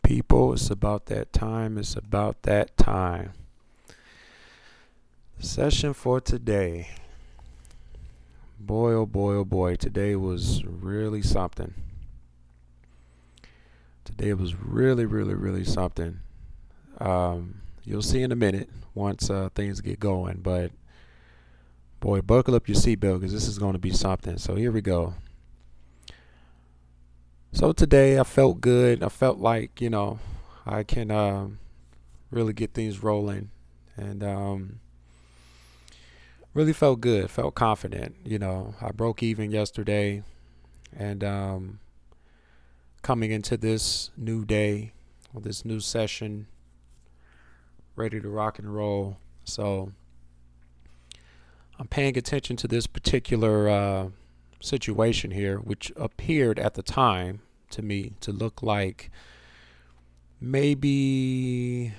People, it's about that time. It's about that time. Session for today. Boy, oh boy, oh boy. Today was really something. Today was really something. You'll see in a minute once things get going. But boy, buckle up your seatbelt because this is going to be something. So here we go. So today I felt good. I felt like, I can really get things rolling. And really felt good, felt confident. I broke even yesterday, and coming into this new day, or this new session, ready to rock and roll. So I'm paying attention to this particular situation here, which appeared at the time to me to look like maybe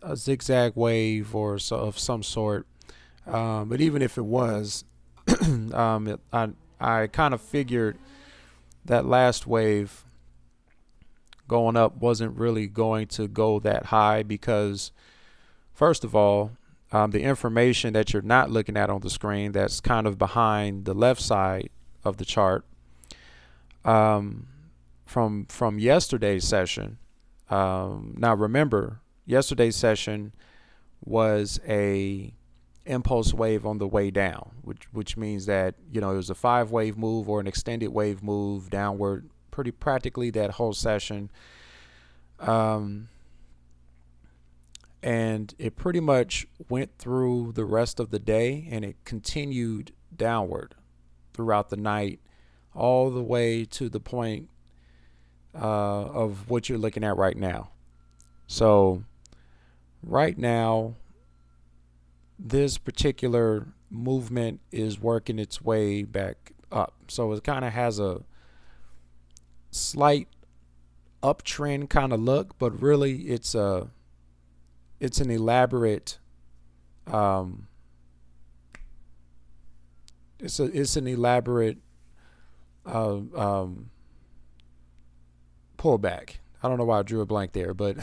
a zigzag wave or of some sort. But even if it was, I kind of figured that last wave going up wasn't really going to go that high because, first of all, the information that you're not looking at on the screen that's kind of behind the left side of the chart from yesterday's session. Now remember, yesterday's session was a impulse wave on the way down, which means that it was a 5-wave move or an extended wave move downward pretty practically that whole session, and it pretty much went through the rest of the day, and it continued downward throughout the night all the way to the point of what you're looking at right now. So right now, this particular movement is working its way back up. So it kind of has a slight uptrend kind of look, but really it's an elaborate it's an elaborate pullback. I don't know why I drew a blank there, but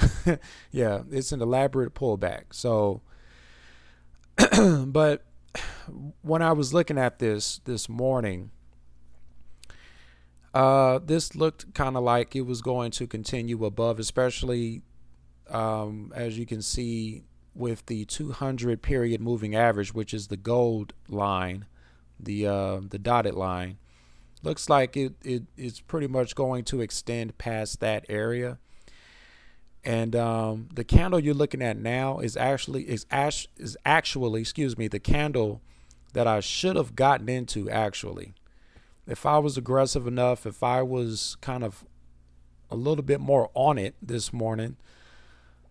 yeah, it's an elaborate pullback. So but when I was looking at this morning, this looked kind of like it was going to continue above, especially as you can see with the 200 period moving average, which is the gold line, the dotted line. Looks like it's pretty much going to extend past that area. And the candle you're looking at now is actually the candle that I should have gotten into actually. If I was aggressive enough, if I was kind of a little bit more on it this morning,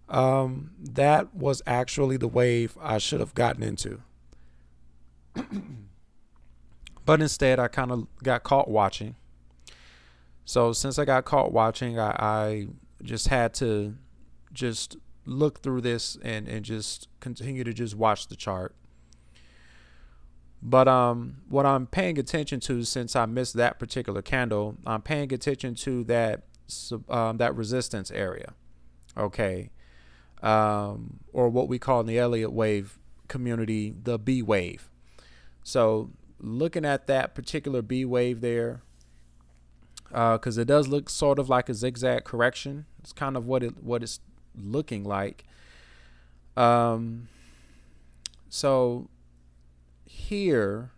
that was actually the wave I should have gotten into. But instead, I kind of got caught watching. So since I got caught watching, I just had to just look through this and just continue to just watch the chart. But what I'm paying attention to, since I missed that particular candle, I'm paying attention to that resistance area, okay, or what we call in the Elliott wave community the B wave. So looking at that particular B wave there, because it does look sort of like a zigzag correction. It's kind of what it's looking like. So here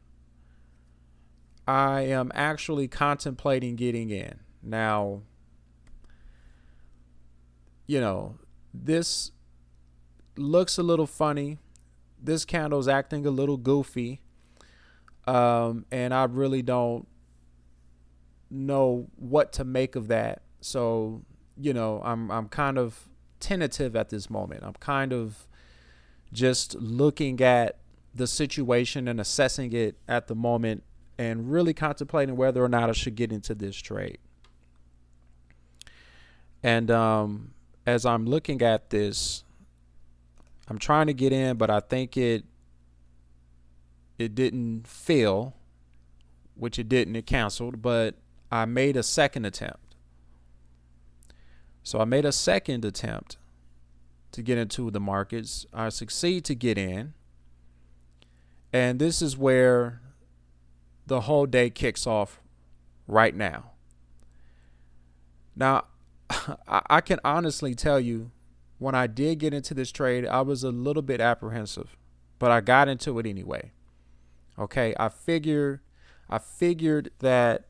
I am actually contemplating getting in. Now, this looks a little funny. This candle's acting a little goofy. And I really don't know what to make of that. So, I'm kind of tentative at this moment. I'm kind of just looking at the situation and assessing it at the moment and really contemplating whether or not I should get into this trade. And as I'm looking at this, I'm trying to get in, but I think it didn't fill, which it didn't. It canceled, but I made a second attempt. So I made a second attempt to get into the markets. I succeed to get in. And this is where the whole day kicks off right now. Now, I can honestly tell you, when I did get into this trade, I was a little bit apprehensive, but I got into it anyway. Okay, I figured that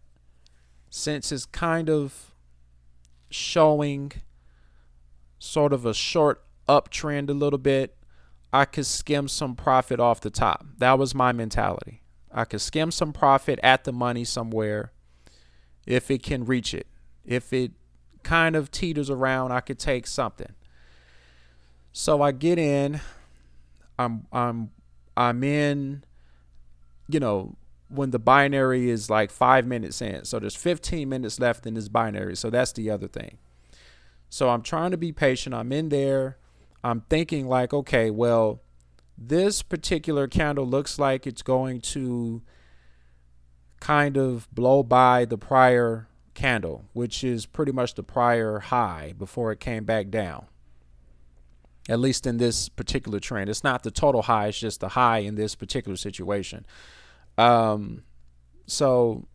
since it's kind of showing sort of a short uptrend a little bit, I could skim some profit off the top. That was my mentality. I could skim some profit at the money somewhere if it can reach it. If it kind of teeters around, I could take something. So I get in. I'm in, when the binary is like 5 minutes in. So there's 15 minutes left in this binary. So that's the other thing. So I'm trying to be patient. I'm in there. I'm thinking like, okay, well, this particular candle looks like it's going to kind of blow by the prior candle, which is pretty much the prior high before it came back down. At least in this particular trend. It's not the total high, it's just the high in this particular situation. So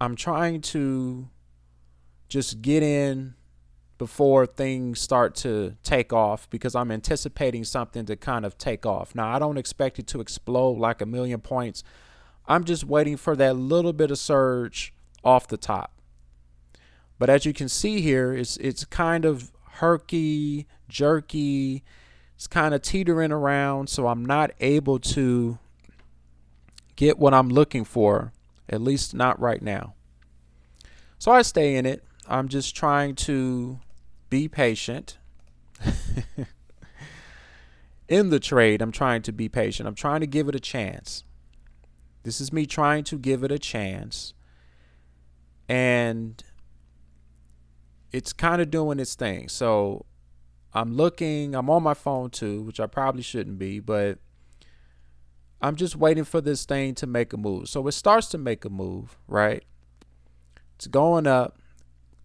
I'm trying to just get in before things start to take off, because I'm anticipating something to kind of take off. Now, I don't expect it to explode like a million points. I'm just waiting for that little bit of surge off the top. But as you can see here, it's kind of herky, jerky. It's kind of teetering around, so I'm not able to get what I'm looking for, at least not right now. So I stay in it. I'm just trying to be patient. In the trade, I'm trying to be patient. I'm trying to give it a chance. This is me trying to give it a chance. And it's kind of doing its thing. So I'm on my phone too, which I probably shouldn't be, but I'm just waiting for this thing to make a move. So it starts to make a move, right? It's going up.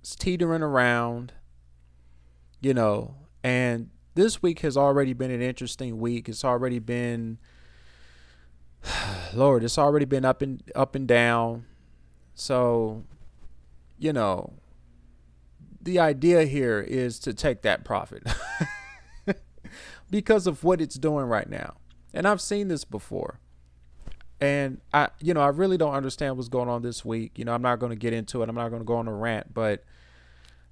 It's teetering around, and this week has already been an interesting week. It's already been, Lord, it's already been up and down. So, the idea here is to take that profit because of what it's doing right now. And I've seen this before. And I really don't understand what's going on this week. I'm not going to get into it. I'm not going to go on a rant, but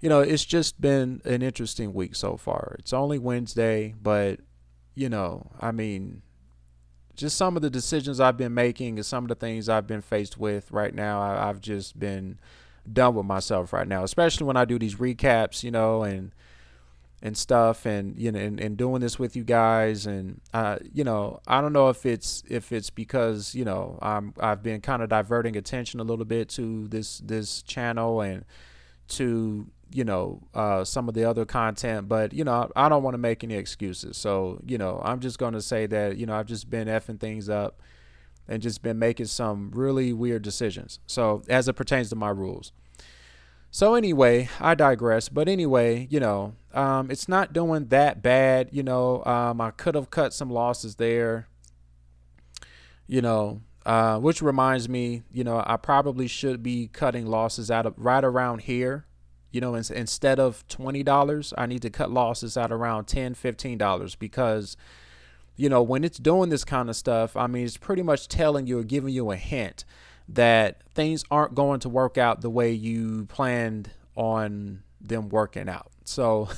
it's just been an interesting week so far. It's only Wednesday, but just some of the decisions I've been making and some of the things I've been faced with right now, I've just been done with myself right now, especially when I do these recaps, and stuff, and and doing this with you guys, and I don't know if it's because I've been kind of diverting attention a little bit to this channel and to some of the other content, but I don't want to make any excuses. So I'm just going to say that I've just been effing things up and just been making some really weird decisions, so as it pertains to my rules. So anyway, I digress. But anyway, it's not doing that bad. I could have cut some losses there, which reminds me, I probably should be cutting losses out of right around here. Instead of $20, I need to cut losses out around $10, $15, because, when it's doing this kind of stuff, it's pretty much telling you or giving you a hint that things aren't going to work out the way you planned on them working out. So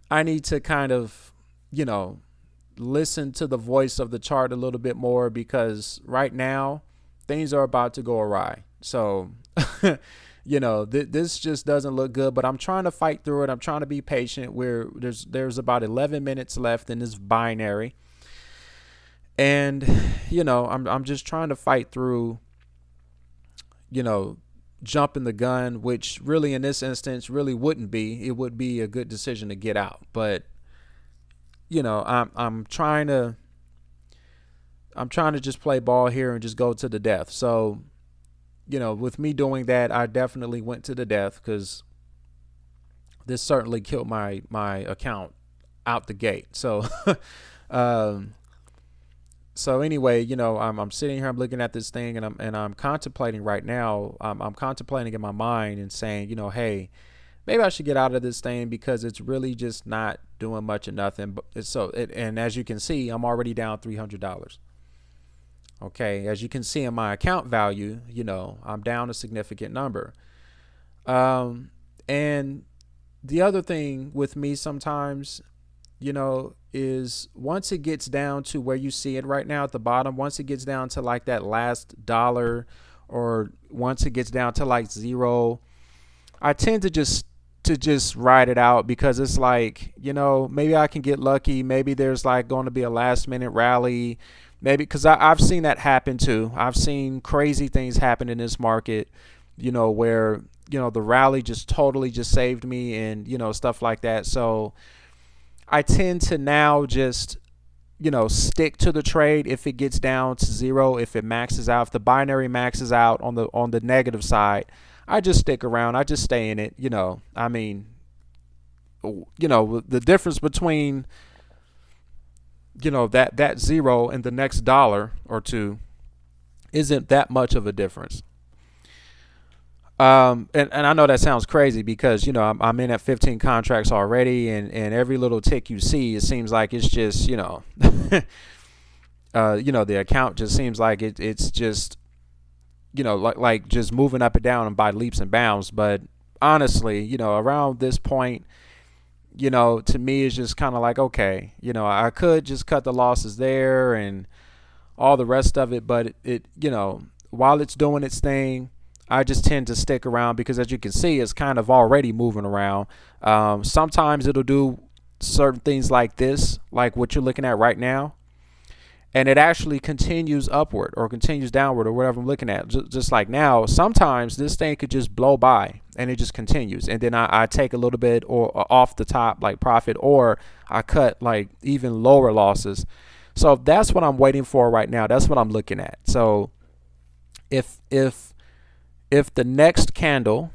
I need to kind of, listen to the voice of the chart a little bit more, because right now things are about to go awry. So, this just doesn't look good, but I'm trying to fight through it. I'm trying to be patient. There's about 11 minutes left in this binary. And, I'm just trying to fight through, jumping the gun, which really in this instance really wouldn't be. It would be a good decision to get out. But, I'm trying to just play ball here and just go to the death. So, with me doing that, I definitely went to the death, because this certainly killed my account out the gate. So um, so anyway, I'm sitting here, I'm looking at this thing, and I'm contemplating right now. I'm contemplating in my mind and saying, hey, maybe I should get out of this thing because it's really just not doing much of nothing. But and as you can see, I'm already down $300. Okay, as you can see in my account value, I'm down a significant number. And the other thing with me sometimes, is once it gets down to where you see it right now at the bottom, once it gets down to like that last dollar, or once it gets down to like zero, I tend to just ride it out, because it's like, maybe I can get lucky. Maybe there's like going to be a last minute rally. Maybe because I've seen that happen too. I've seen crazy things happen in this market, where, the rally just totally just saved me, and, stuff like that. So I tend to now just, stick to the trade if it gets down to zero, if it maxes out, if the binary maxes out on the negative side. I just stick around. I just stay in it. I mean, the difference between, that zero and the next dollar or two isn't that much of a difference. And I know that sounds crazy because, I'm in at 15 contracts already, and every little tick you see, it seems like it's just, the account just seems like it's just, like just moving up and down and by leaps and bounds. But honestly, around this point, to me, it's just kind of like, okay, I could just cut the losses there and all the rest of it. But while it's doing its thing, I just tend to stick around because, as you can see, it's kind of already moving around. Sometimes it'll do certain things like this, like what you're looking at right now, and it actually continues upward or continues downward or whatever I'm looking at. Just like now, sometimes this thing could just blow by and it just continues, and then I take a little bit or off the top like profit, or I cut like even lower losses. So that's what I'm waiting for right now. That's what I'm looking at. So if the next candle,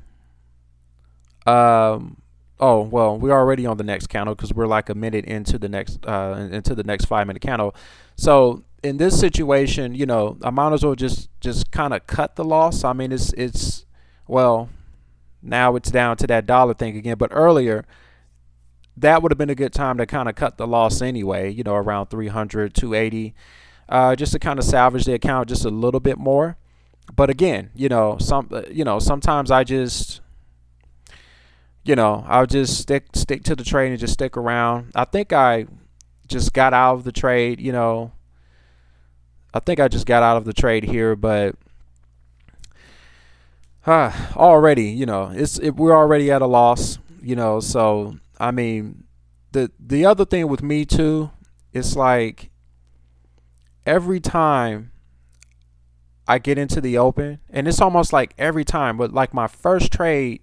oh well, we're already on the next candle because we're like a minute into the next 5-minute candle. So in this situation, I might as well just kind of cut the loss. I mean, it's well, now it's down to that dollar thing again, but earlier that would have been a good time to kind of cut the loss anyway. Around 300, 280, just to kind of salvage the account just a little bit more. But again, sometimes I just, I'll just stick to the trade and just stick around. I think I just got out of the trade, I think I just got out of the trade here, but already, we're already at a loss, so I mean, the other thing with me too, it's like every time I get into the open, and it's almost like every time, but like my first trade,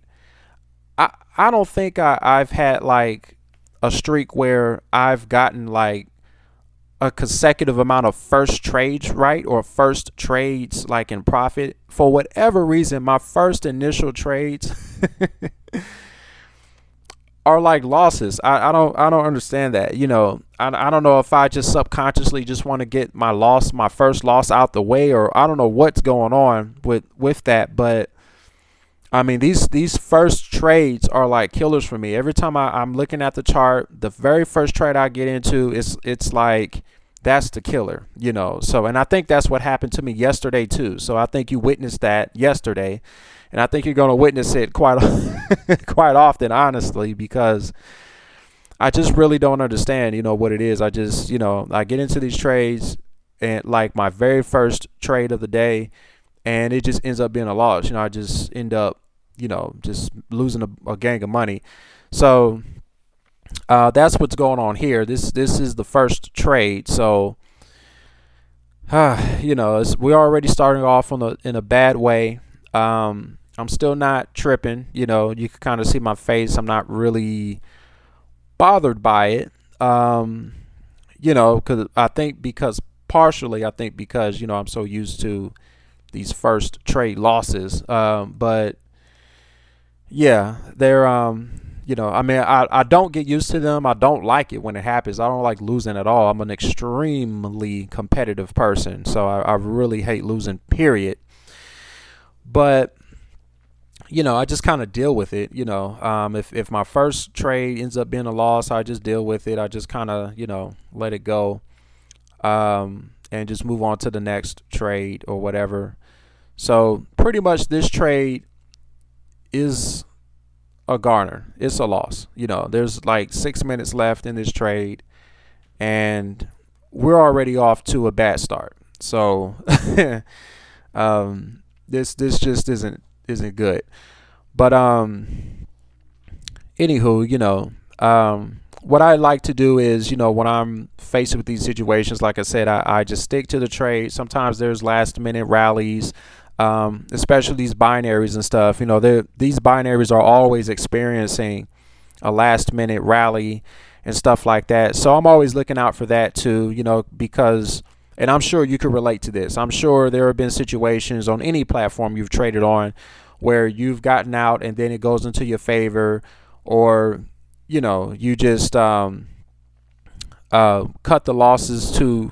I don't think I've had like a streak where I've gotten like a consecutive amount of first trades right, or first trades like in profit. For whatever reason, my first initial trades are like losses. I don't understand that. I don't know if I just subconsciously just want to get my first loss out the way, or I don't know what's going on with that. But I mean, these first trades are like killers for me. Every time I'm looking at the chart, the very first trade I get into, it's like that's the killer, So, and I think that's what happened to me yesterday too. So I think you witnessed that yesterday. And I think you're going to witness it quite quite often, honestly, because I just really don't understand, what it is. I just, I get into these trades, and like my very first trade of the day, and it just ends up being a loss. I just end up, just losing a gang of money. So that's what's going on here. This is the first trade. So, we're already starting off in a bad way. I'm still not tripping. You can kind of see my face. I'm not really bothered by it. Because I think because I'm so used to these first trade losses. But yeah, they're I mean, I don't get used to them. I don't like it when it happens. I don't like losing at all. I'm an extremely competitive person, so I really hate losing, period. But I just kind of deal with it. If my first trade ends up being a loss, I just deal with it. I just kind of let it go, and just move on to the next trade or whatever. So pretty much this trade is a garner. It's a loss. There's like 6 minutes left in this trade, and we're already off to a bad start. So this just isn't good. But anywho, what I like to do is, when I'm faced with these situations, like I said, I just stick to the trade. Sometimes there's last minute rallies, especially these binaries and stuff. These binaries are always experiencing a last minute rally and stuff like that. So I'm always looking out for that too, because, and I'm sure you could relate to this. I'm sure there have been situations on any platform you've traded on where you've gotten out and then it goes into your favor, or you just cut the losses too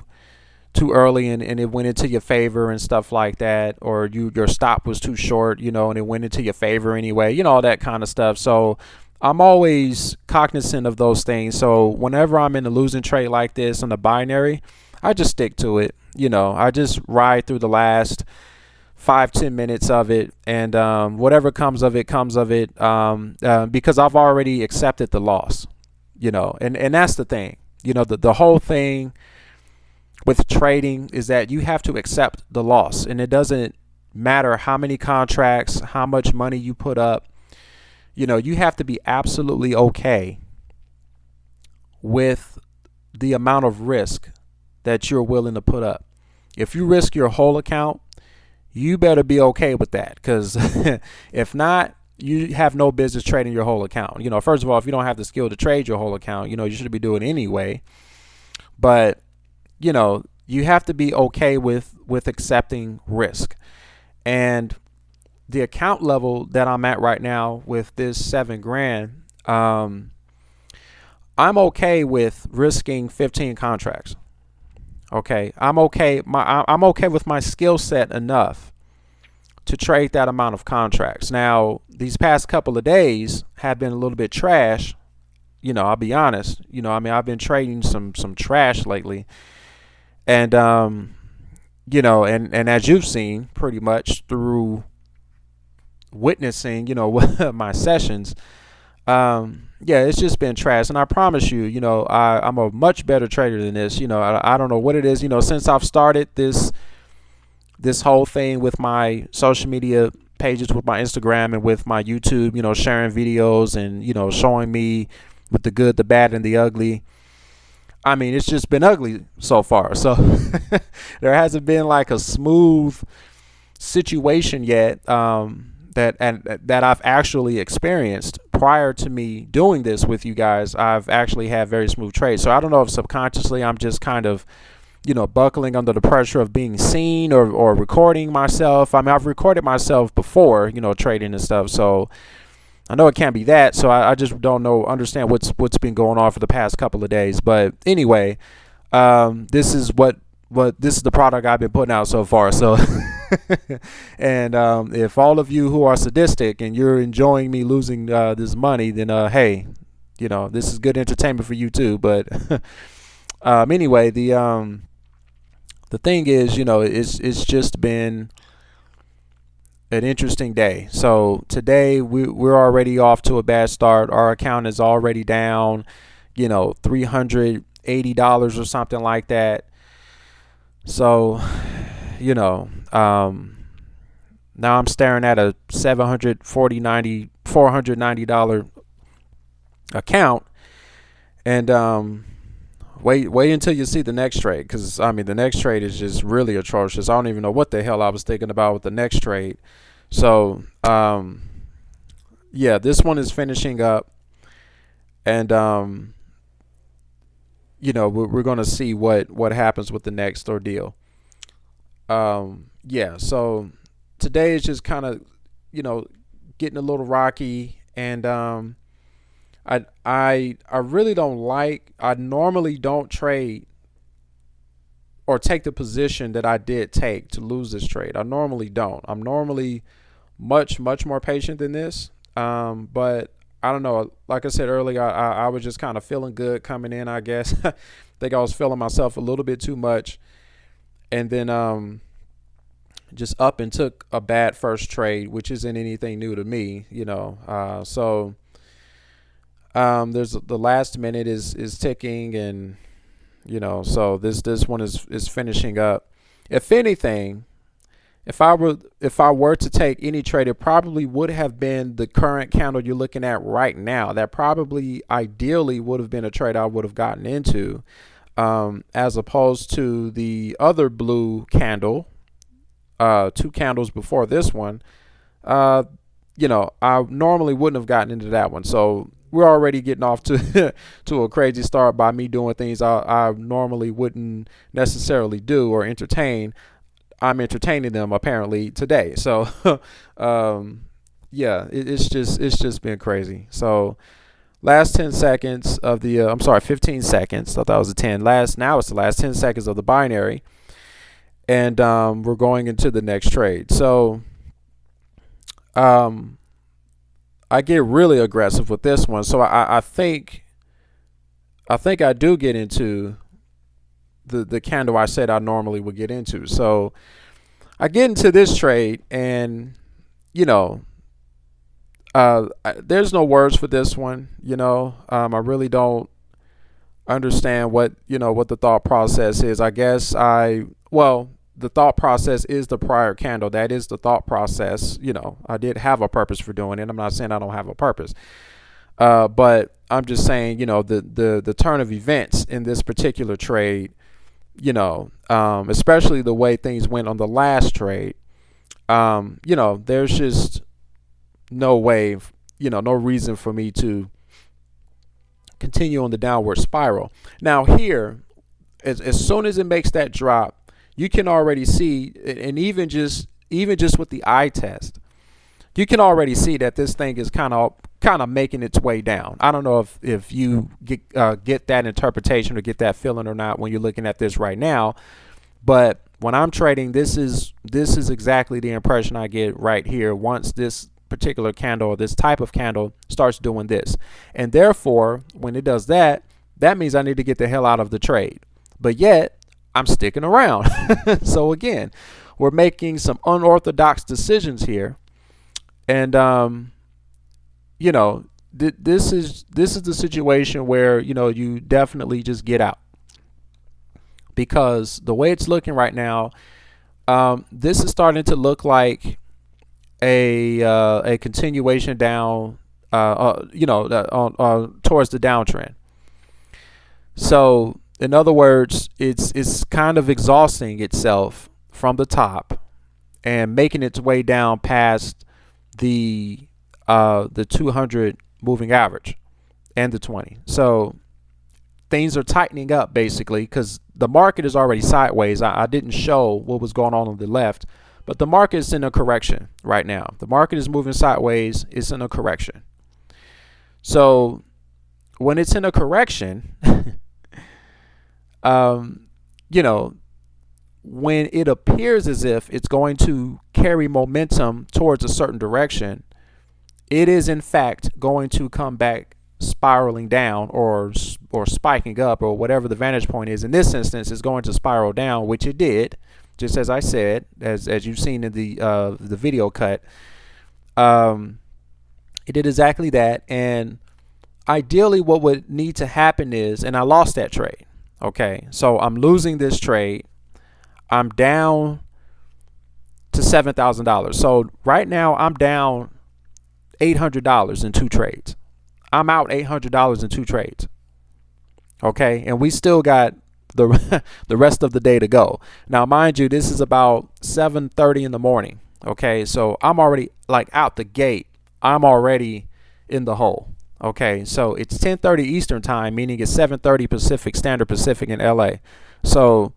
early, and it went into your favor and stuff like that, or your stop was too short, and it went into your favor anyway, all that kind of stuff. So I'm always cognizant of those things. So whenever I'm in a losing trade like this on the binary, I just stick to it. I just ride through the last 5-10 minutes of it, and whatever comes of it comes of it, because I've already accepted the loss. And that's the thing. The whole thing with trading is that you have to accept the loss, and it doesn't matter how many contracts, how much money you put up. You have to be absolutely okay with the amount of risk that you're willing to put up. If you risk your whole account, you better be okay with that, because if not, you have no business trading your whole account. First of all, if you don't have the skill to trade your whole account, you should be doing it anyway. But you have to be okay with accepting risk. And the account level that I'm at right now with this $7,000, I'm okay with risking 15 contracts. Okay, I'm okay. I'm okay with my skill set enough to trade that amount of contracts. Now, these past couple of days have been a little bit trash. I'll be honest. I've been trading some trash lately, and and as you've seen pretty much through witnessing, my sessions. It's just been trash, and I promise you, I'm a much better trader than this. I don't know what it is. Since I've started this whole thing with my social media pages, with my Instagram and with my YouTube, sharing videos and showing me with the good, the bad, and the ugly. I mean, it's just been ugly so far. So there hasn't been like a smooth situation yet. That I've actually experienced prior to me doing this with you guys. I've actually had very smooth trades. So I don't know if subconsciously I'm just kind of, buckling under the pressure of being seen or recording myself. I mean, I've recorded myself before, trading and stuff. So I know it can't be that. So I just don't understand what's been going on for the past couple of days. But anyway, this is this is the product I've been putting out so far. So and if all of you who are sadistic and you're enjoying me losing this money, then hey, this is good entertainment for you too. But anyway, the thing is, it's just been an interesting day. So today we're already off to a bad start. Our account is already down, $380 or something like that. So now I'm staring at a $490 account, and wait until you see the next trade, because I mean the next trade is just really atrocious. I don't even know what the hell I was thinking about with the next trade. So this one is finishing up, and we're going to see what happens with the next ordeal. So today is just kind of, getting a little rocky, and I really don't like. I normally don't trade or take the position that I did take to lose this trade. I normally don't. I'm normally much more patient than this. But I don't know. Like I said earlier, I was just kind of feeling good coming in. I guess think I was feeling myself a little bit too much, and then just up and took a bad first trade, which isn't anything new to me, you know. There's the last minute is ticking, and you know, so this one is finishing up. If anything, if I were to take any trade, it probably would have been the current candle you're looking at right now. That probably ideally would have been a trade I would have gotten into, as opposed to the other blue candle, two candles before this one. Uh, you know, I normally wouldn't have gotten into that one. So we're already getting off to to a crazy start by me doing things I normally wouldn't necessarily do or entertain. I'm entertaining them apparently today. So, yeah, it's just been crazy. So, last 10 seconds of the I'm sorry, 15 seconds. Thought that was a 10. Now it's the last 10 seconds of the binary, and we're going into the next trade. So, um, I get really aggressive with this one. So I think I do get into the candle I said I normally would get into. So I get into this trade, and you know, there's no words for this one. You know, I really don't understand what the thought process is. I guess the thought process is the prior candle. That is the thought process. You know, I did have a purpose for doing it. I'm not saying I don't have a purpose. But I'm just saying, you know, the turn of events in this particular trade, you know, especially the way things went on the last trade, you know, there's just no way, you know, no reason for me to continue on the downward spiral. Now here, as soon as it makes that drop, you can already see, and even just with the eye test, you can already see that this thing is kind of making its way down. I don't know if you get that interpretation or get that feeling or not when you're looking at this right now, but when I'm trading, this is exactly the impression I get right here once this particular candle or this type of candle starts doing this. And therefore, when it does that, that means I need to get the hell out of the trade. But yet, I'm sticking around. So again, we're making some unorthodox decisions here. And you know, this is the situation where, you know, you definitely just get out, because the way it's looking right now, this is starting to look like a continuation down, towards the downtrend. So in other words, it's kind of exhausting itself from the top and making its way down past the 200 moving average and the 20. So things are tightening up basically, because the market is already sideways. I didn't show what was going on the left, but the market is in a correction right now. The market is moving sideways. It's in a correction. So when it's in a correction, you know, when it appears as if it's going to carry momentum towards a certain direction, it is in fact going to come back spiraling down or spiking up, or whatever the vantage point is. In this instance, it's going to spiral down, which it did, just as I said, as you've seen in the video cut. It did exactly that, and ideally what would need to happen is, and I lost that trade. Okay, so I'm losing this trade. I'm down to $7,000. So right now I'm down $800 in two trades. I'm out $800 in two trades. Okay, and we still got the the rest of the day to go. Now, mind you, this is about 7:30 in the morning. Okay, so I'm already like out the gate. I'm already in the hole. Okay, so it's 10:30 Eastern time, meaning it's 7:30 Pacific, Standard Pacific in LA. So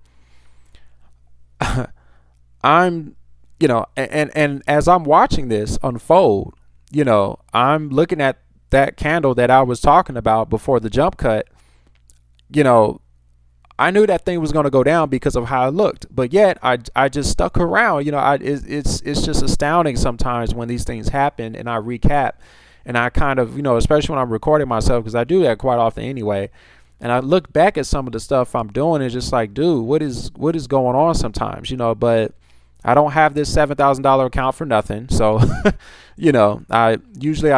I'm, you know, and as I'm watching this unfold, you know, I'm looking at that candle that I was talking about before the jump cut, you know, I knew that thing was going to go down because of how it looked, but yet I just stuck around. It's just astounding sometimes when these things happen, and I recap, and I kind of, especially when I'm recording myself, because I do that quite often anyway, and I look back at some of the stuff I'm doing, and it's just like, dude, what is going on sometimes, but I don't have this $7,000 account for nothing. So, I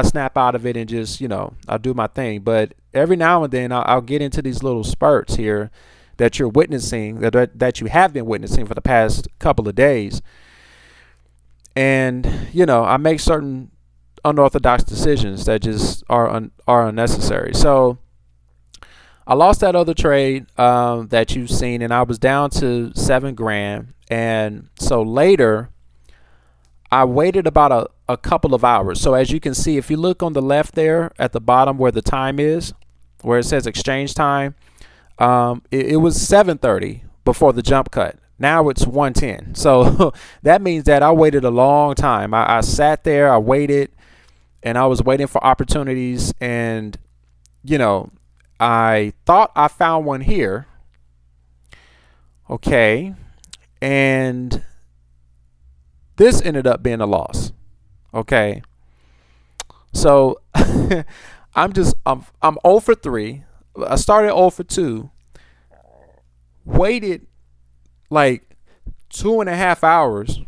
snap out of it and just, I do my thing. But every now and then I'll get into these little spurts here that you're witnessing, that you have been witnessing for the past couple of days. And, I make certain unorthodox decisions that just are unnecessary. So I lost that other trade that you've seen, and I was down to $7,000. And so later, I waited about a couple of hours. So as you can see, if you look on the left there at the bottom where the time is, where it says exchange time, it was 7:30 before the jump cut. Now it's 1:10. So that means that I waited a long time. I sat there, I waited, and I was waiting for opportunities. And, I thought I found one here. Okay. And this ended up being a loss. Okay. So I'm 0 for 3. I started 0 for 2. Waited like 2.5 hours.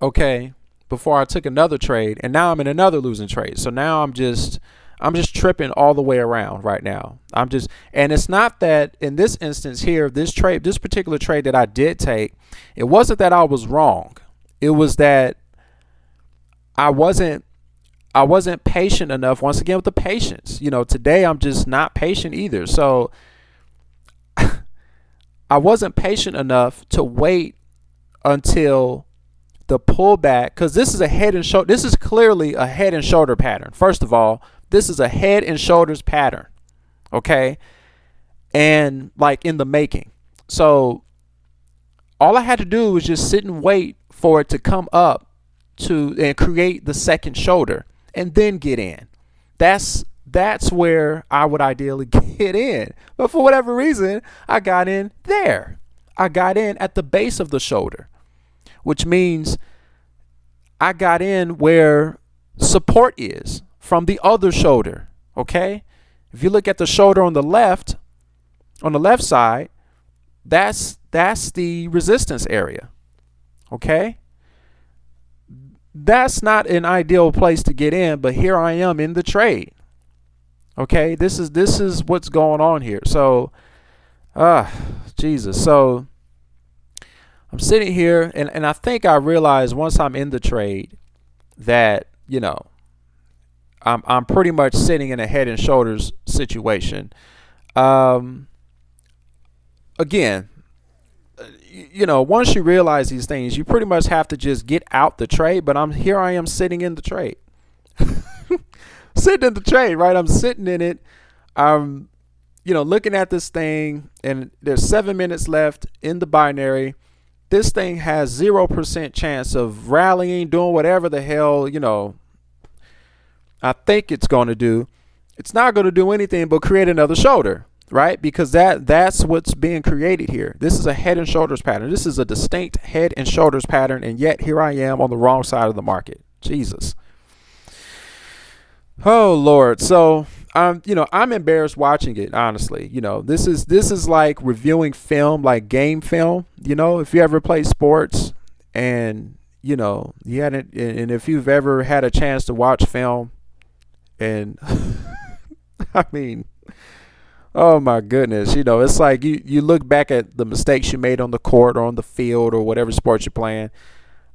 Okay. Before I took another trade, and now I'm in another losing trade. So now I'm just tripping all the way around right now. And it's not that in this instance here, this particular trade that I did take, it wasn't that I was wrong. It was that I wasn't patient enough. Once again, with the patience, today I'm just not patient either. So I wasn't patient enough to wait until the pullback, because this is a head and shoulder. This is clearly a head and shoulder pattern. First of all, this is a head and shoulders pattern. Okay. And like in the making. So all I had to do was just sit and wait for it to come up and create the second shoulder and then get in. That's where I would ideally get in. But for whatever reason, I got in there. I got in at the base of the shoulder, which means I got in where support is from the other shoulder. Okay. If you look at the shoulder on the left side, that's the resistance area. Okay. That's not an ideal place to get in, but here I am in the trade. Okay. This is what's going on here. So, Jesus. So I'm sitting here, and I think I realized once I'm in the trade that, I'm pretty much sitting in a head and shoulders situation. Again, once you realize these things, you pretty much have to just get out the trade. But I am sitting in the trade, sitting in the trade, right? I'm sitting in it. I'm, looking at this thing, and there's 7 minutes left in the binary. This thing has 0% chance of rallying, doing whatever the hell, I think it's going to do. It's not going to do anything but create another shoulder, right? Because that's what's being created here. This is a head and shoulders pattern. This is a distinct head and shoulders pattern, and yet here I am on the wrong side of the market. Jesus. Oh Lord. So I'm embarrassed watching it, honestly. This is like reviewing film, like game film. If you ever play sports and you hadn't, and if you've ever had a chance to watch film, and I mean, oh my goodness, it's like you look back at the mistakes you made on the court or on the field or whatever sport you're playing.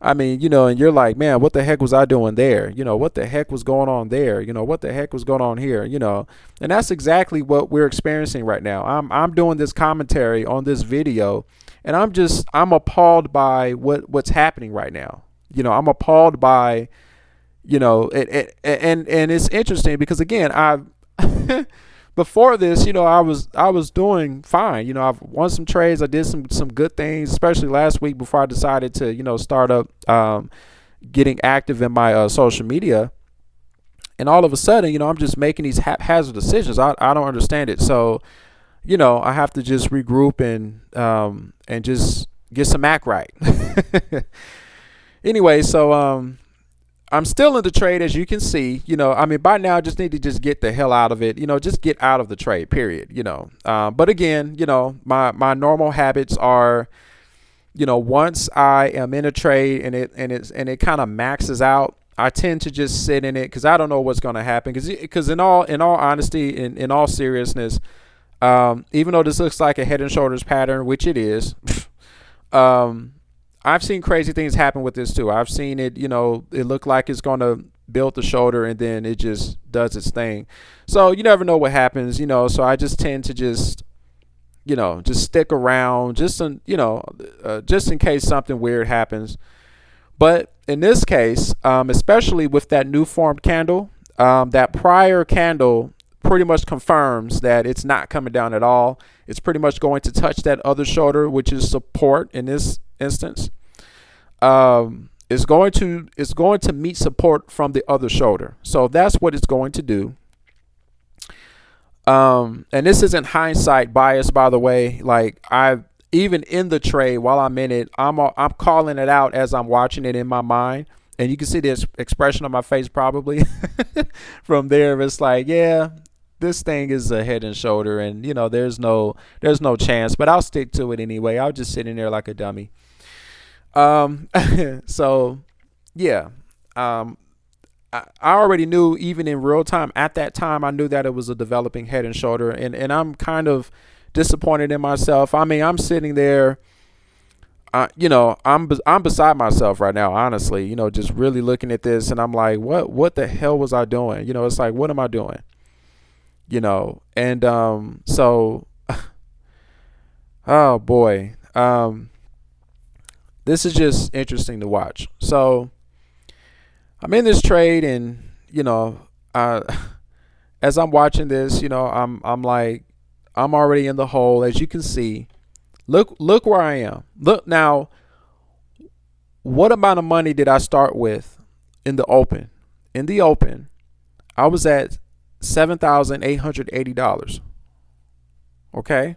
I mean, and you're like, man, what the heck was I doing there? What the heck was going on there? What the heck was going on here? And that's exactly what we're experiencing right now. I'm doing this commentary on this video, and I'm appalled by what's happening right now. I'm appalled by, and it's interesting because again, before this, I was doing fine. I've won some trades. I did some good things, especially last week before I decided to, start up getting active in my social media. And all of a sudden, I'm just making these haphazard decisions. I don't understand it. So, I have to just regroup and just get some act right. Anyway, so I'm still in the trade, as you can see. By now I just need to just get the hell out of it. Just get out of the trade, period. But again, my normal habits are, once I am in a trade and it kind of maxes out, I tend to just sit in it because I don't know what's going to happen. Because in all honesty, in all seriousness, even though this looks like a head and shoulders pattern, which it is, I've seen crazy things happen with this too. I've seen it, it looked like it's going to build the shoulder and then it just does its thing. So you never know what happens, so I just tend to just stick around just in case something weird happens. But in this case, especially with that new formed candle, that prior candle pretty much confirms that it's not coming down at all. It's pretty much going to touch that other shoulder, which is support in this instance. It's going to meet support from the other shoulder. So that's what it's going to do. And this isn't hindsight bias, by the way. Like, even in the trade while I'm in it, I'm calling it out as I'm watching it in my mind. And you can see this expression on my face probably from there. It's like, yeah, this thing is a head and shoulder, and there's no chance, but I'll stick to it anyway. I'll just sit in there like a dummy. So yeah, I already knew, even in real time at that time, I knew that it was a developing head and shoulder, and I'm kind of disappointed in myself. I'm sitting there, I'm beside myself right now, honestly, just really looking at this, and I'm like, what the hell was I doing? It's like, what am I doing? And so oh boy, this is just interesting to watch. So I'm in this trade, and as I'm watching this, I'm like, I'm already in the hole, as you can see. Look where I am. Look now, what amount of money did I start with in the open? In the open, I was at $7,880. Okay,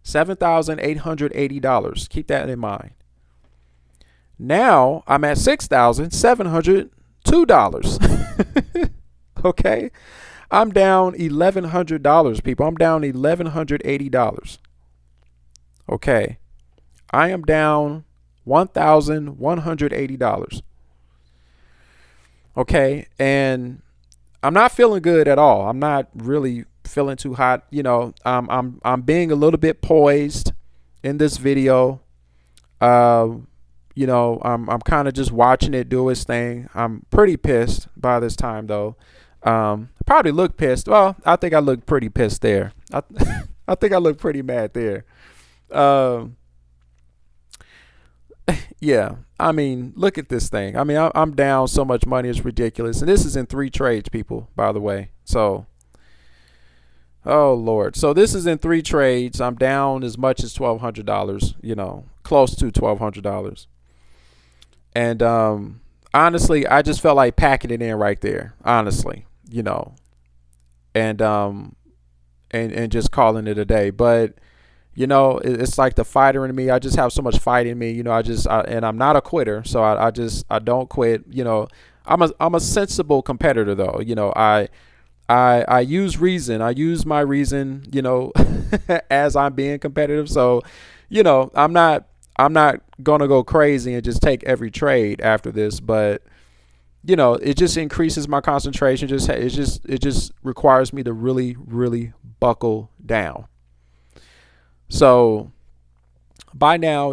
$7,880. Keep that in mind. Now I'm at $6,702. Okay, I'm down $1,100, people. I'm down $1,180. Okay, I am down $1,180. Okay, and I'm not feeling good at all. I'm not really feeling too hot. I'm being a little bit poised in this video. I'm kind of just watching it do its thing. I'm pretty pissed by this time, though. Probably look pissed. Well, I think I look pretty pissed there. I think I look pretty mad there. Yeah, look at this thing. I'm down so much money, it's ridiculous. And this is in 3 trades, people, by the way. So, oh Lord. So this is in 3 trades. I'm down as much as $1,200, close to $1,200. And honestly, I just felt like packing it in right there, honestly, and just calling it a day. But it's like the fighter in me. I just have so much fight in me. And I'm not a quitter, so I don't quit. I'm a sensible competitor, though. I use reason. I use my reason, as I'm being competitive. So, I'm not gonna go crazy and just take every trade after this, but it just increases my concentration. It just requires me to really, really buckle down. So by now,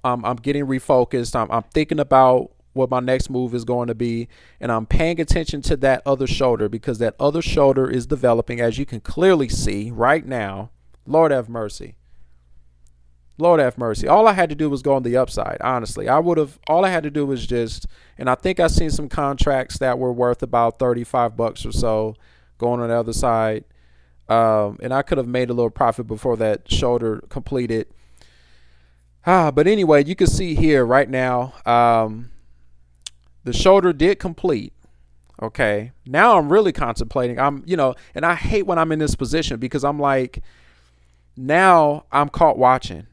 I'm getting refocused. I'm thinking about what my next move is going to be, and I'm paying attention to that other shoulder, because that other shoulder is developing, as you can clearly see right now. Lord have mercy. Lord have mercy. All I had to do was go on the upside. Honestly, all I had to do was and I think I've seen some contracts that were worth about $35 or so going on the other side. And I could have made a little profit before that shoulder completed. But anyway, you can see here right now, the shoulder did complete. Okay. Now I'm really contemplating. And I hate when I'm in this position because I'm like, now I'm caught watching.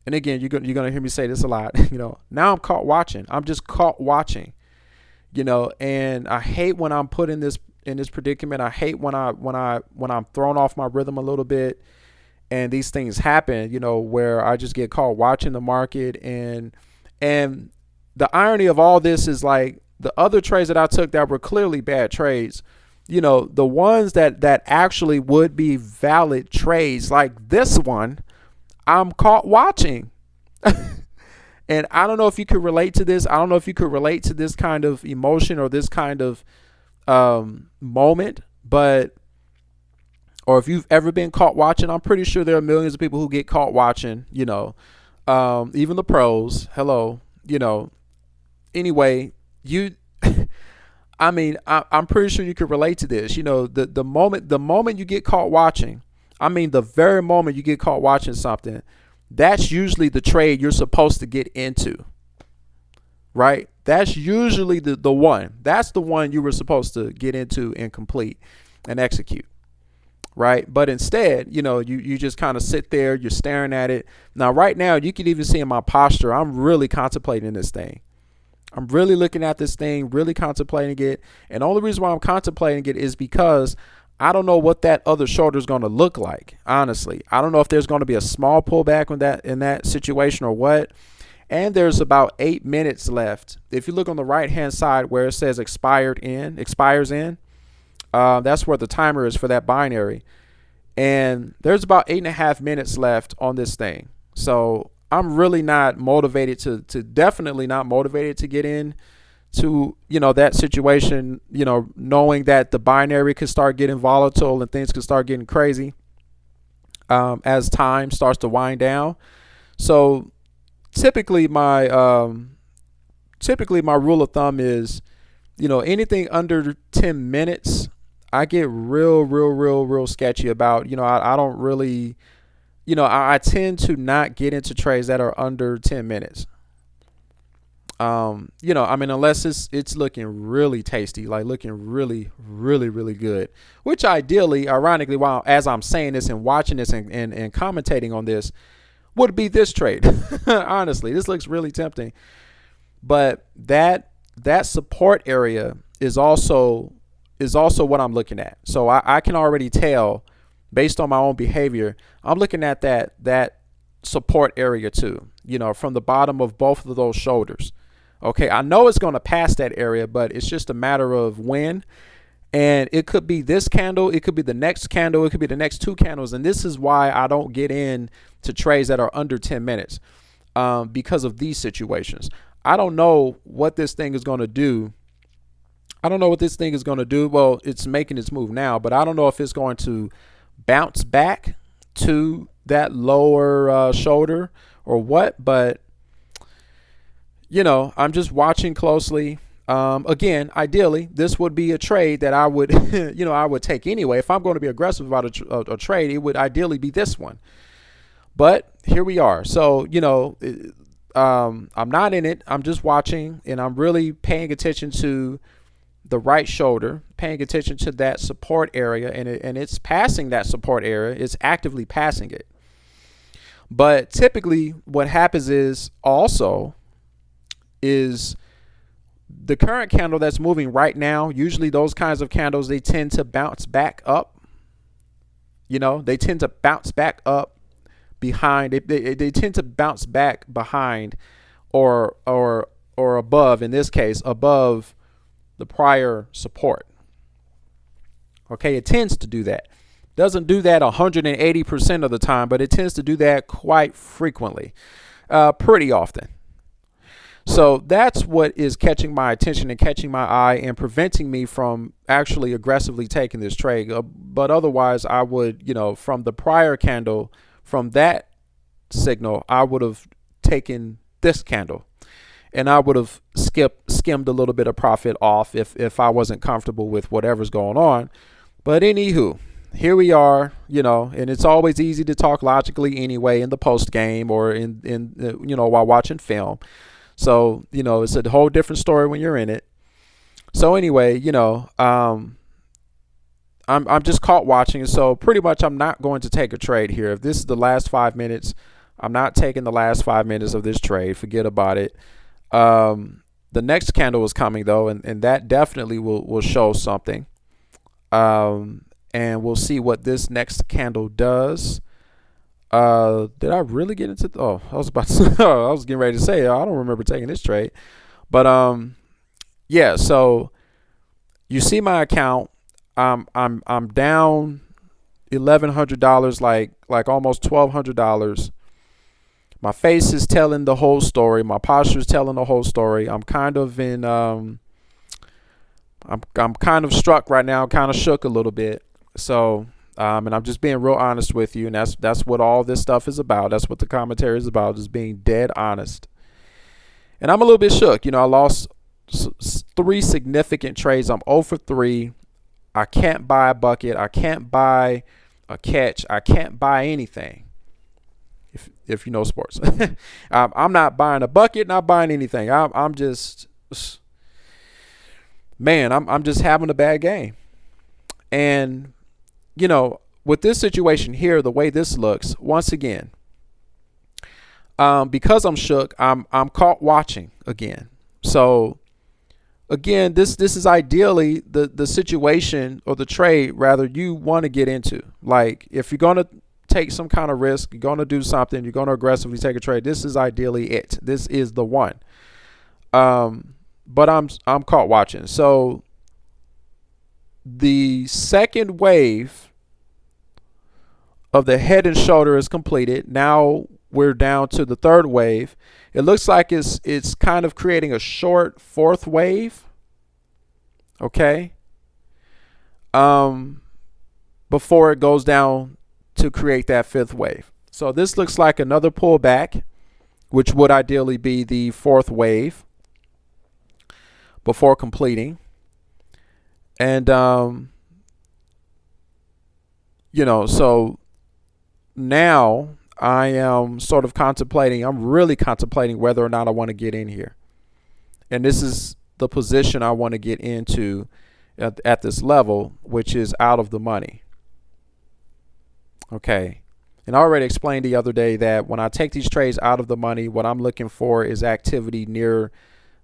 And again, you're gonna hear me say this a lot. Now I'm caught watching. I'm just caught watching. And I hate when I'm put in this predicament. I hate when I'm thrown off my rhythm a little bit, and these things happen. Where I just get caught watching the market, and the irony of all this is like the other trades that I took that were clearly bad trades. The ones that actually would be valid trades, like this one, I'm caught watching. And I don't know if you could relate to this. I don't know if you could relate to this kind of emotion or this kind of moment, or if you've ever been caught watching. I'm pretty sure there are millions of people who get caught watching, even the pros. Hello, anyway, I'm pretty sure you could relate to this. The moment you get caught watching, the very moment you get caught watching something, that's usually the trade you're supposed to get into, right? That's usually the one. That's the one you were supposed to get into and complete and execute, right? But instead, you just kind of sit there, you're staring at it. Now, right now, you can even see in my posture, I'm really contemplating this thing. I'm really looking at this thing, really contemplating it. And the only reason why I'm contemplating it is because I don't know what that other shoulder is going to look like. Honestly, I don't know if there's going to be a small pullback in that situation or what. And there's about 8 minutes left. If you look on the right hand side where it says expires in, that's where the timer is for that binary. And there's about 8.5 minutes left on this thing. So I'm really not motivated to definitely not motivated to get in to, that situation, knowing that the binary could start getting volatile and things could start getting crazy as time starts to wind down. So typically my rule of thumb is, anything under 10 minutes, I get real sketchy about. I don't really, I tend to not get into trades that are under 10 minutes. Unless it's looking really tasty, like looking really good, which ideally, ironically, while as I'm saying this and watching this and commentating on this, would be this trade. Honestly, this looks really tempting. But that support area is also what I'm looking at. So I can already tell based on my own behavior, I'm looking at that support area too, from the bottom of both of those shoulders. Okay, I know it's going to pass that area, but it's just a matter of when. And it could be this candle, it could be the next candle, it could be the next two candles. And this is why I don't get in to trades that are under 10 minutes because of these situations. I don't know what this thing is going to do. Well, it's making its move now, but I don't know if it's going to bounce back to that lower shoulder or what. But, I'm just watching closely. Again, ideally, this would be a trade that I would, I would take anyway. If I'm going to be aggressive about a trade, it would ideally be this one. But here we are. So, I'm not in it. I'm just watching, and I'm really paying attention to the right shoulder, paying attention to that support area, and it's passing that support area. It's actively passing it. But typically what happens is the current candle that's moving right now, usually those kinds of candles, they tend to bounce back up. They tend to bounce back up behind. They tend to bounce back behind or above, in this case, above the prior support. Okay, it tends to do that. Doesn't do that 180% of the time, but it tends to do that quite frequently, pretty often. So that's what is catching my attention and catching my eye and preventing me from actually aggressively taking this trade. But otherwise, I would, from the prior candle, from that signal, I would have taken this candle. And I would have skimmed a little bit of profit off if I wasn't comfortable with whatever's going on. But anywho, here we are, and it's always easy to talk logically anyway in the post game or in while watching film. So, it's a whole different story when you're in it. So anyway, I'm just caught watching. So pretty much I'm not going to take a trade here. If this is the last 5 minutes, I'm not taking the last 5 minutes of this trade. Forget about it. The next candle is coming though, and that definitely will show something. And we'll see what this next candle does. Did I really get into? I was about to. I was getting ready to say I don't remember taking this trade, but yeah. So you see my account. I'm down $1,100, like almost $1,200. My face is telling the whole story. My posture is telling the whole story. I'm kind of in. I'm kind of struck right now. Kind of shook a little bit. So. And I'm just being real honest with you, and that's what all this stuff is about. That's what the commentary is about, is being dead honest. And I'm a little bit shook. I lost 3 significant trades. I'm 0 for 3. I can't buy a bucket. I can't buy a catch. I can't buy anything. If you know sports, I'm not buying a bucket. Not buying anything. I'm just, man. I'm just having a bad game, and. With this situation here, the way this looks, once again, because I'm shook, I'm caught watching again. So again, this is ideally the situation, or the trade rather, you want to get into. Like, if you're going to take some kind of risk, you're going to do something, you're going to aggressively take a trade, this is ideally it. This is the one. But I'm caught watching. So the second wave of the head and shoulder is completed. Now we're down to the third wave. It looks like it's kind of creating a short fourth wave. Okay. Before it goes down to create that fifth wave. So this looks like another pullback, which would ideally be the fourth wave before completing. And, so now I am sort of I'm really contemplating whether or not I want to get in here. And this is the position I want to get into at this level, which is out of the money. Okay. And I already explained the other day that when I take these trades out of the money, what I'm looking for is activity near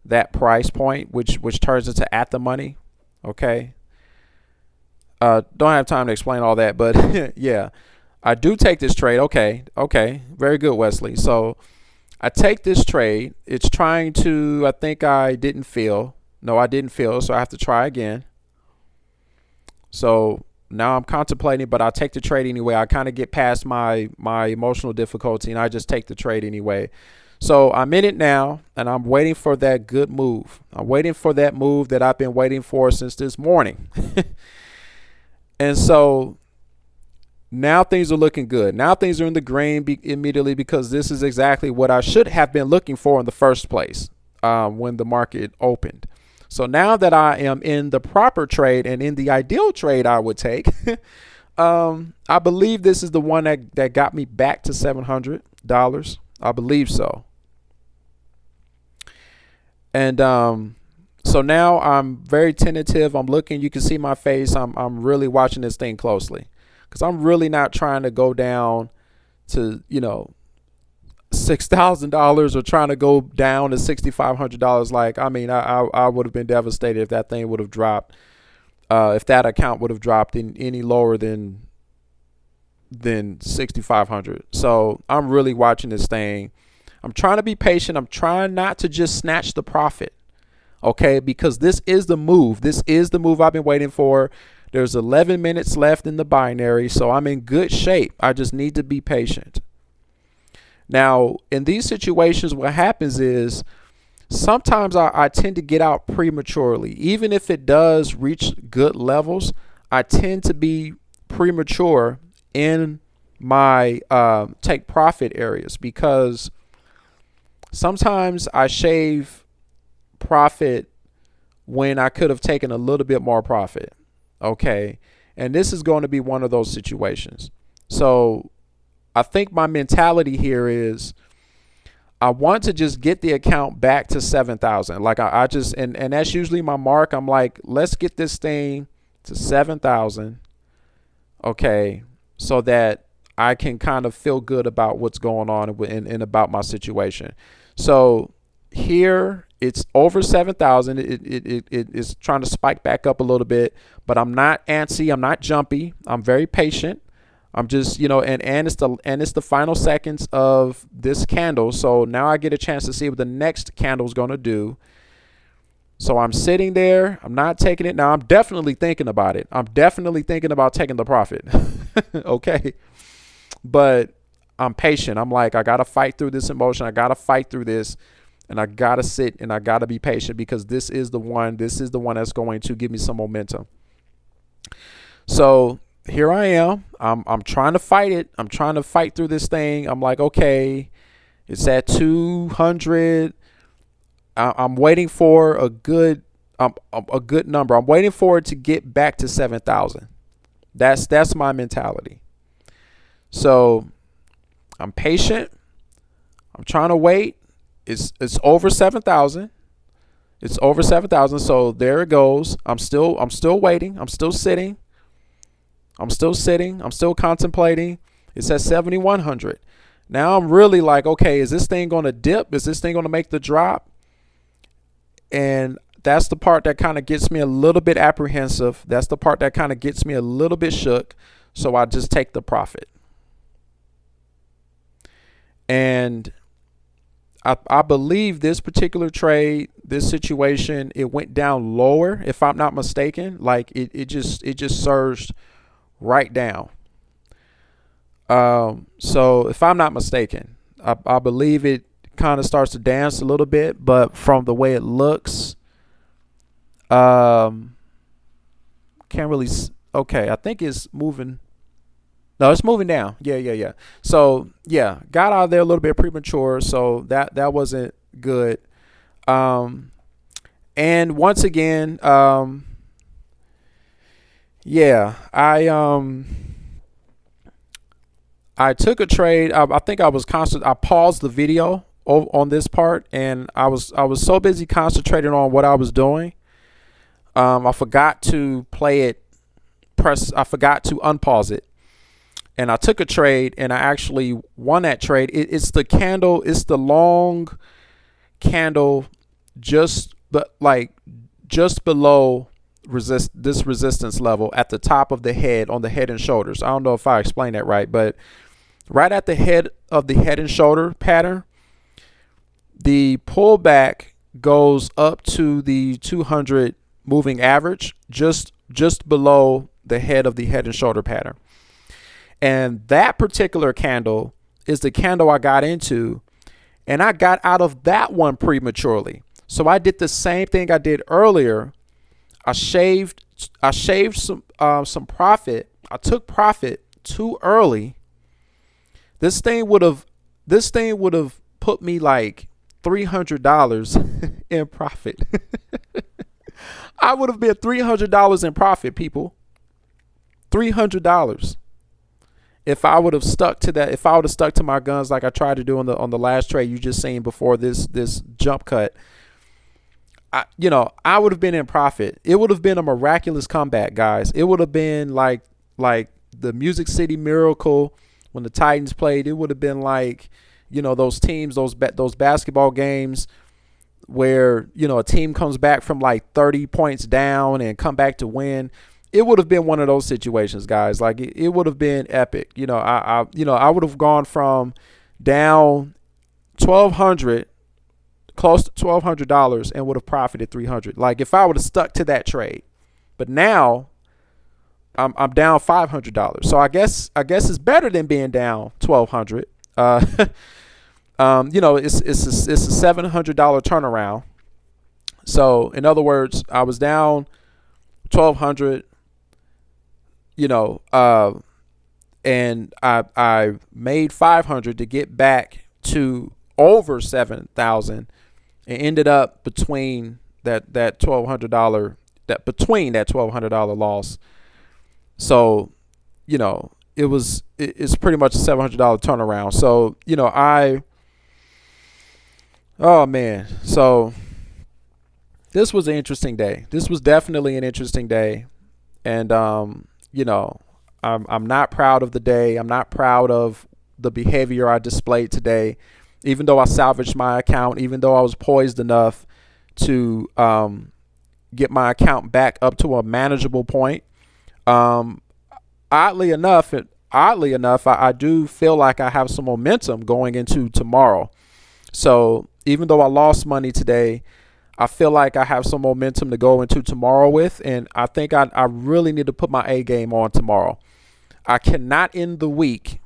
that price point, which turns into at the money. Okay. Don't have time to explain all that, but yeah, I do take this trade. Okay. Very good, Wesley. So I take this trade. It's trying to, I think I didn't fill. No, I didn't fill. So I have to try again. So now I'm contemplating, but I take the trade anyway. I kind of get past my emotional difficulty and I just take the trade anyway. So I'm in it now, and I'm waiting for that good move. I'm waiting for that move that I've been waiting for since this morning. And so now things are looking good. Now things are in the green immediately, because this is exactly what I should have been looking for in the first place when the market opened. So now that I am in the proper trade and in the ideal trade I would take, I believe this is the one that got me back to $700. I believe so. And so now I'm very tentative. I'm looking. You can see my face. I'm really watching this thing closely, because I'm really not trying to go down to $6,000 or trying to go down to $6,500. Like, I mean, I would have been devastated if that thing would have dropped. If that account would have dropped in any lower than 6,500. So I'm really watching this thing. I'm trying to be patient. I'm trying not to just snatch the profit. Okay, because this is the move. This is the move I've been waiting for. There's 11 minutes left in the binary, so I'm in good shape. I just need to be patient. Now, in these situations, what happens is sometimes I tend to get out prematurely. Even if it does reach good levels, I tend to be premature in my take profit areas, because sometimes I shave profit when I could have taken a little bit more profit. Okay. And this is going to be one of those situations. So I think my mentality here is I want to just get the account back to 7,000. Like I just, and that's usually my mark. I'm like, let's get this thing to 7,000. Okay. So that I can kind of feel good about what's going on and about my situation. So here it's over 7,000. It's trying to spike back up a little bit, but I'm not antsy. I'm not jumpy. I'm very patient. I'm just, and it's the final seconds of this candle. So now I get a chance to see what the next candle is going to do. So I'm sitting there. I'm not taking it. Now I'm definitely thinking about it. I'm definitely thinking about taking the profit. Okay. But I'm patient. I'm like, I got to fight through this emotion. I got to fight through this. And I got to sit and I got to be patient because this is the one that's going to give me some momentum. So here I am. I'm trying to fight it. I'm trying to fight through this thing. I'm like, okay, it's at 200. I'm waiting for a good number. I'm waiting for it to get back to 7,000. That's my mentality. So I'm patient. I'm trying to wait. It's over 7,000. It's over 7,000. So there it goes. I'm still waiting. I'm still sitting. I'm still contemplating. It's at 7,100. Now I'm really like, okay, is this thing going to dip? Is this thing going to make the drop? And that's the part that kind of gets me a little bit apprehensive. That's the part that kind of gets me a little bit shook. So I just take the profit. And I believe this particular trade, this situation, it went down lower, if I'm not mistaken. Like it just surged right down. So if I'm not mistaken, I believe it kind of starts to dance a little bit, but from the way it looks, can't really. Okay, I think it's moving. No, it's moving down. Yeah. So yeah, got out of there a little bit premature. So that wasn't good. And once again, yeah, I took a trade. I think I was constant. I paused the video on this part, and I was so busy concentrating on what I was doing. I forgot to play it. I forgot to unpause it. And I took a trade and I actually won that trade. It's the candle. It's the long candle just below this resistance level at the top of the head, on the head and shoulders. I don't know if I explained that right, but right at the head of the head and shoulder pattern, the pullback goes up to the 200 moving average, just below the head of the head and shoulder pattern. And that particular candle is the candle I got into, and I got out of that one prematurely. So I did the same thing I did earlier. I shaved some profit. I took profit too early. This thing would have put me like $300 in profit. I would have been $300 in profit, people. $300. If I would have stuck to that, if I would have stuck to my guns like I tried to do on the last trade you just seen before this jump cut, I would have been in profit. It would have been a miraculous comeback, guys. It would have been like the Music City Miracle when the Titans played. It would have been like, those teams, those basketball games where, a team comes back from like 30 points down and come back to win. It would have been one of those situations, guys. Like it would have been epic. I would have gone from down 1,200, close to $1,200, and would have profited 300. Like if I would have stuck to that trade, but now I'm down $500. So I guess it's better than being down 1,200. It's a $700 turnaround. So in other words, I was down 1,200. And I made 500 to get back to over 7,000, and ended up between that $1,200 loss. So, it's pretty much a $700 turnaround. So, Oh man. So this was an interesting day. This was definitely an interesting day. And you know, I'm not proud of the day. I'm not proud of the behavior I displayed today. Even though I salvaged my account, even though I was poised enough to get my account back up to a manageable point. Um, oddly enough, I do feel like I have some momentum going into tomorrow. So even though I lost money today, I feel like I have some momentum to go into tomorrow with, and I think I really need to put my A game on tomorrow. I cannot end the week.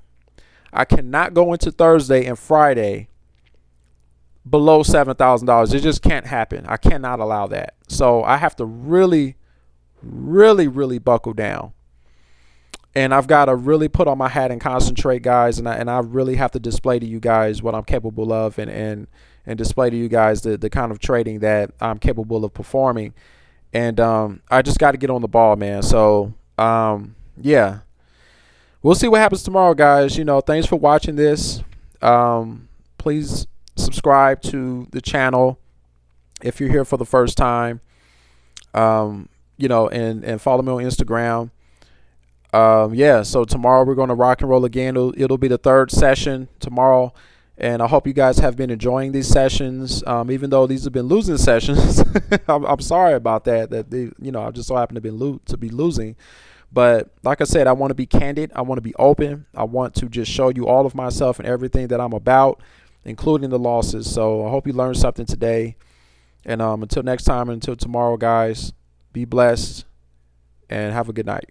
I cannot go into Thursday and Friday below $7,000. It just can't happen. I cannot allow that. So I have to really, really, really buckle down. And I've got to really put on my hat and concentrate, guys. And I really have to display to you guys what I'm capable of, and display to you guys the kind of trading that I'm capable of performing. And I just got to get on the ball, man. So yeah, we'll see what happens tomorrow, guys. Thanks for watching this. Please subscribe to the channel if you're here for the first time. And follow me on Instagram. Yeah, so tomorrow we're going to rock and roll again. It'll be the third session tomorrow, and I hope you guys have been enjoying these sessions. Even though these have been losing sessions, I'm sorry about that. I just so happen to be losing. But like I said, I want to be candid. I want to be open. I want to just show you all of myself and everything that I'm about, including the losses. So I hope you learned something today. And until next time, until tomorrow, guys, be blessed and have a good night.